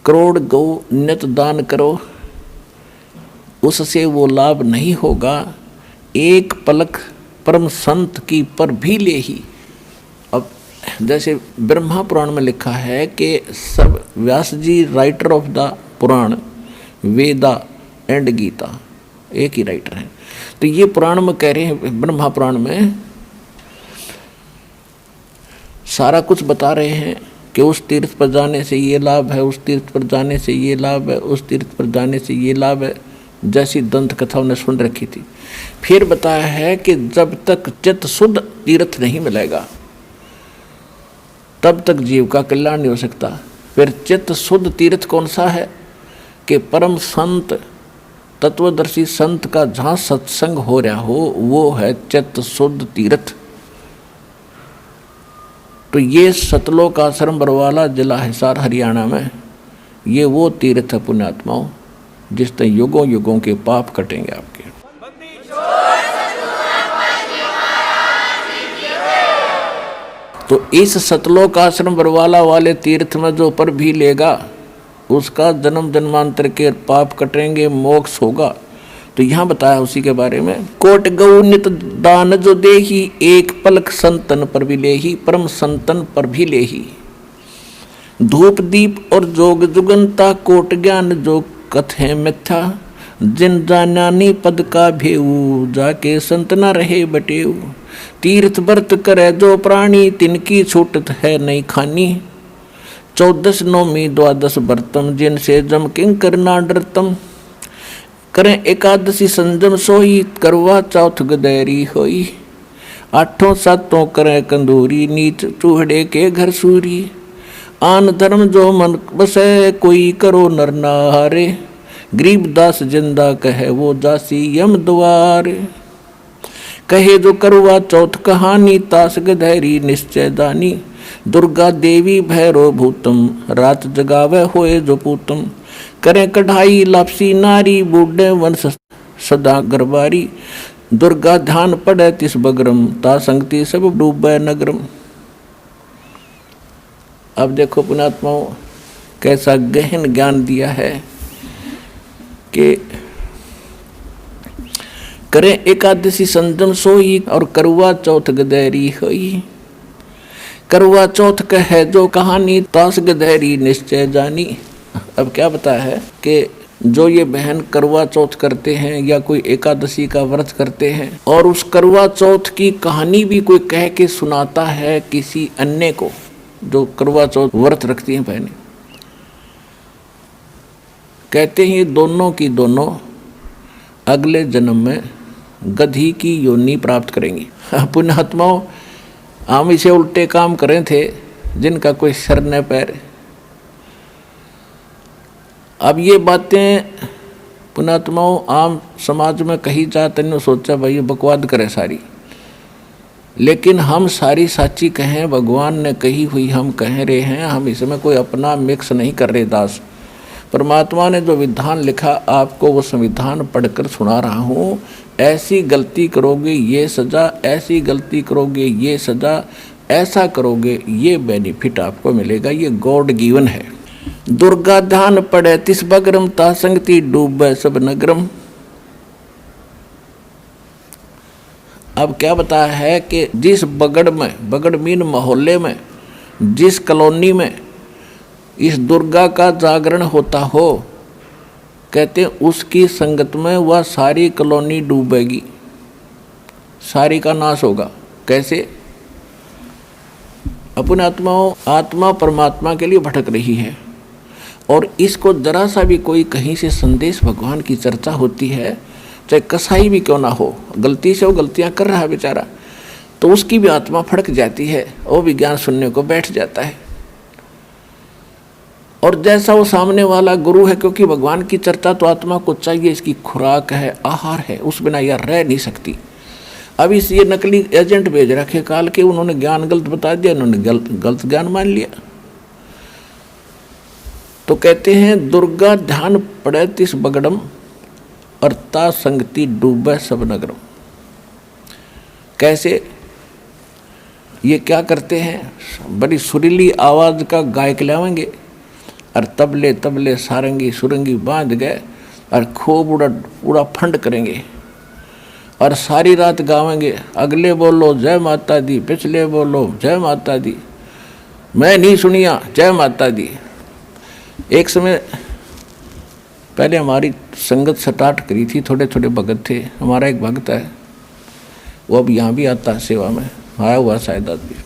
करोड़ गौ नित दान करो, उससे वो लाभ नहीं होगा। एक पलक परम संत की पर भी ले ही। अब जैसे ब्रह्मा पुराण में लिखा है कि सब Vyas ji writer of the Purana, Veda and Gita एक ही राइटर हैं। तो ये पुराण में कह रहे हैं, ब्रह्मा पुराण में सारा कुछ बता रहे हैं कि उस तीर्थ पर जाने से ये लाभ है, उस तीर्थ पर जाने से ये लाभ है, उस तीर्थ पर जाने से ये लाभ है, जैसी दंत कथा उन्हें सुन रखी थी। फिर बताया है कि जब तक चित्त शुद्ध तीर्थ नहीं मिलेगा तब तक जीव का कल्याण नहीं हो सकता। फिर चित्त शुद्ध तीर्थ कौन सा है कि परम संत तत्वदर्शी संत का जहाँ सत्संग हो रहा हो वो है चित्त शुद्ध तीर्थ। तो ये सतलोक आश्रम बरवाला जिला हिसार हरियाणा में ये वो तीर्थ है पुण्यात्माओं जिससे युगों युगों के पाप कटेंगे आपके। तो इस सतलोक आश्रम बरवाला वाले तीर्थ में जो पर भी लेगा उसका जन्म जन्मांतर के पाप कटेंगे, मोक्ष होगा। तो यहाँ बताया उसी के बारे में, कोट गौ नित दान जो देही, एक पलक संतन पर भी लेही, परम संतन पर भी लेही। धूप दीप और जोग जुगंता, कोट ज्ञान जो कथे मिथ्या, जिन जानानी पद का भेऊ, जाके संत न रहे बटेऊ। तीर्थ व्रत करे जो प्राणी, तिनकी छूटत है नहीं खानी। 14 नौमी 12 व्रतम, जिनसे जम किंकर ना डरतम। करें एकादशी संजम सोई, करवा चौथ गदैरी होई। 8 7 करें कंदूरी, नीच चूहड़े के घर सूरी। आन धर्म जो मन बसे, कोई करो नर नारे। गरीबदास जिंदा कहे वो दासी यम द्वार। कहे जो करवा चौथ कहानी, तास गधैरी निश्चय दानी। दुर्गा देवी भैरो भूतम, रात जगावे होए जो पूतम। करें कढ़ाई लापसी नारी, बूढ़े वंश सदा गरबारी। दुर्गा ध्यान पड़े तिस बगरम, ता संगति सब डूबे नगरम। अब देखो पुण्यात्माओं कैसा गहन ज्ञान दिया है कि करें एकादशी संजम सोई, और करवा चौथ गदैरी होई। करवा चौथ कहे जो कहानी, तास गदैरी निश्चय जानी। अब क्या बताया है कि जो ये बहन करवा चौथ करते हैं या कोई एकादशी का व्रत करते हैं और उस करवा चौथ की कहानी भी कोई कह के सुनाता है किसी अन्य को, जो करवा चौथ व्रत रखती हैं बहनें, कहते हैं ये दोनों की दोनों अगले जन्म में गधी की योनि प्राप्त करेंगी। पुण्यात्माओं हम इसे उल्टे काम करें थे जिनका कोई सर न पैर। अब ये बातें पुण्यात्माओं आम समाज में कही जाते नहीं, सोचा भाई ये बकवाद करे सारी, लेकिन हम सारी साची कहें, भगवान ने कही हुई हम कह रहे हैं, हम इसमें कोई अपना मिक्स नहीं कर रहे दास। परमात्मा ने जो विधान लिखा आपको वो संविधान पढ़कर सुना रहा हूँ। ऐसी गलती करोगे ये सज़ा, ऐसी गलती करोगे ये सज़ा, ऐसा करोगे ये बेनिफिट आपको मिलेगा, ये गॉड गिवन है। दुर्गा ध्यान पड़े तिस बगरम, ता संगति डूबे सब नगरम। अब क्या बताया है कि जिस बगड़ में, बगड़ मीन मोहल्ले में, जिस कॉलोनी में इस दुर्गा का जागरण होता हो, कहते उसकी संगत में वह सारी कॉलोनी डूबेगी, सारी का नाश होगा। कैसे? अपने आत्माओं, आत्मा परमात्मा के लिए भटक रही है और इसको जरा सा भी कोई कहीं से संदेश भगवान की चर्चा होती है, चाहे कसाई भी क्यों ना हो, गलती से वो गलतियां कर रहा है बेचारा, तो उसकी भी आत्मा फड़क जाती है, वो भी ज्ञान सुनने को बैठ जाता है। और जैसा वो सामने वाला गुरु है, क्योंकि भगवान की चर्चा तो आत्मा को चाहिए, इसकी खुराक है, आहार है, उस बिना यह रह नहीं सकती। अब इस ये नकली एजेंट भेज रखे काल के, उन्होंने ज्ञान गलत बता दिया, उन्होंने गलत ज्ञान मान लिया। तो कहते हैं दुर्गा ध्यान पड़े तिस बगड़म, और ता संगति डूबे सब नगरम। कैसे? ये क्या करते हैं, बड़ी सुरीली आवाज का गायक लावेंगे और तबले तबले सारंगी सुरंगी बांध गए और खूब उड़ा फंड करेंगे और सारी रात गावेंगे। अगले बोलो जय माता दी, पिछले बोलो जय माता दी, मैं नहीं सुनिया जय माता दी। एक समय पहले हमारी संगत स्टार्ट करी थी, थोड़े थोड़े भगत थे। हमारा एक भगत है, वो अब यहाँ भी आता है सेवा में, आया हुआ शायद आदमी।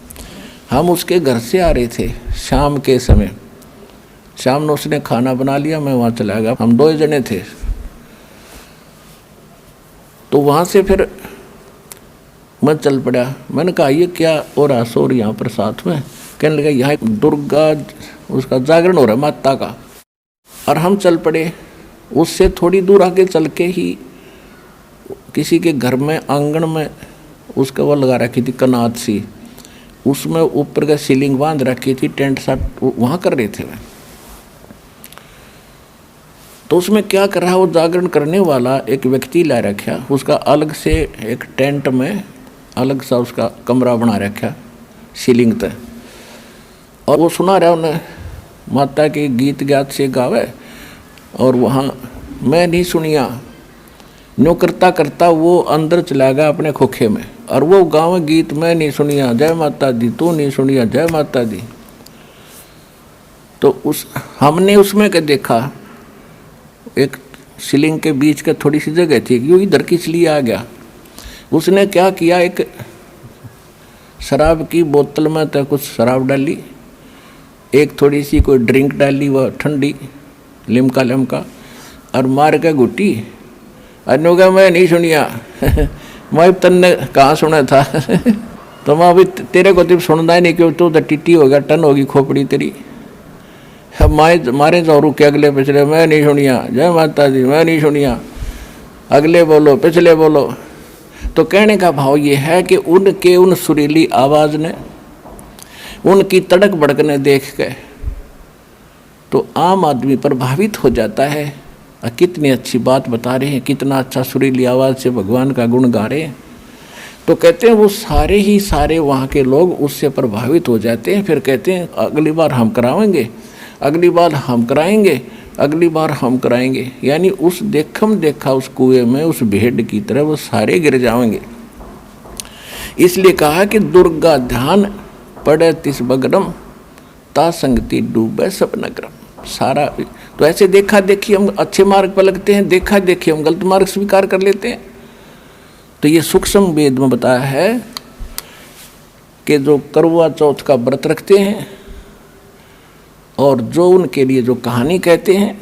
हम उसके घर से आ रहे थे शाम के समय, शाम में उसने खाना बना लिया, मैं वहाँ चला गया, हम 2 जने थे। तो वहाँ से फिर मैं चल पड़ा। मैंने कहा ये क्या हो रहा सो रही यहाँ पर साथ में? कहने लगा यहाँ दुर्गा उसका जागरण हो रहा है माता का। और हम चल पड़े। उससे थोड़ी दूर आगे चल के ही किसी के घर में आंगन में उसका वो लगा रखी थी कनात सी, उसमें ऊपर का सीलिंग बांध रखी थी, टेंट सा वहाँ कर रहे थे। तो उसमें क्या कर रहा, वो जागरण करने वाला एक व्यक्ति ला रखा, उसका अलग से एक टेंट में अलग सा उसका कमरा बना रखा सीलिंग तक, और वो सुना रहा उन्हें माता के गीत गात से गावे। और वहाँ मैं नहीं सुनिया न्यो करता करता वो अंदर चला गया अपने खोखे में, और वो गाँव गीत मैं नहीं सुनिया जय माता दी, तू नहीं सुनिया जय माता दी। तो हमने उसमें क्या देखा, एक सीलिंग के बीच का थोड़ी सी जगह थी, यूँ इधर किस लिए आ गया। उसने क्या किया, एक शराब की बोतल में तो कुछ शराब डाली, एक थोड़ी सी कोई ड्रिंक डाली वह ठंडी लिमका और मार के घुटी। अनु मैं नहीं सुनिया मैं तन्ने कहाँ सुना था तो मैं अभी तेरे को तो सुनता ही नहीं, क्यों तू तो टिट्टी हो गया, टन होगी खोपड़ी तेरी। मारे तो रुके अगले पिछले मैं नहीं सुनिया जय माता दी, मैं नहीं सुनिया, अगले बोलो पिछले बोलो। तो कहने का भाव ये है कि उनके उन सुरीली आवाज़ ने, उनकी तड़क भड़क ने देख के तो आम आदमी प्रभावित हो जाता है। कितनी अच्छी बात बता रहे हैं, कितना अच्छा सुरीली आवाज़ से भगवान का गुण गा रहे हैं। तो कहते हैं वो सारे ही सारे वहाँ के लोग उससे प्रभावित हो जाते हैं। फिर कहते हैं अगली बार हम कराएंगे, अगली बार हम कराएंगे, अगली बार हम कराएंगे। यानी उस देखम देखा उस कुएं में उस भेड़ की तरह वो सारे गिर जाएंगे। इसलिए कहा कि दुर्गा ध्यान पड़े तिस बगरम, ता संगति डूबे सब नगरम। सारा तो ऐसे देखा देखी हम अच्छे मार्ग पर लगते हैं, देखा देखी हम गलत मार्ग स्वीकार कर लेते हैं। तो ये सूक्ष्म वेद में बताया है कि जो करवा चौथ का व्रत रखते हैं और जो उनके लिए जो कहानी कहते हैं,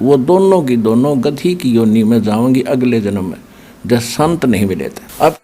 वो दोनों की दोनों गधी की योनि में जाओगी अगले जन्म में, जब संत नहीं मिले थे। अब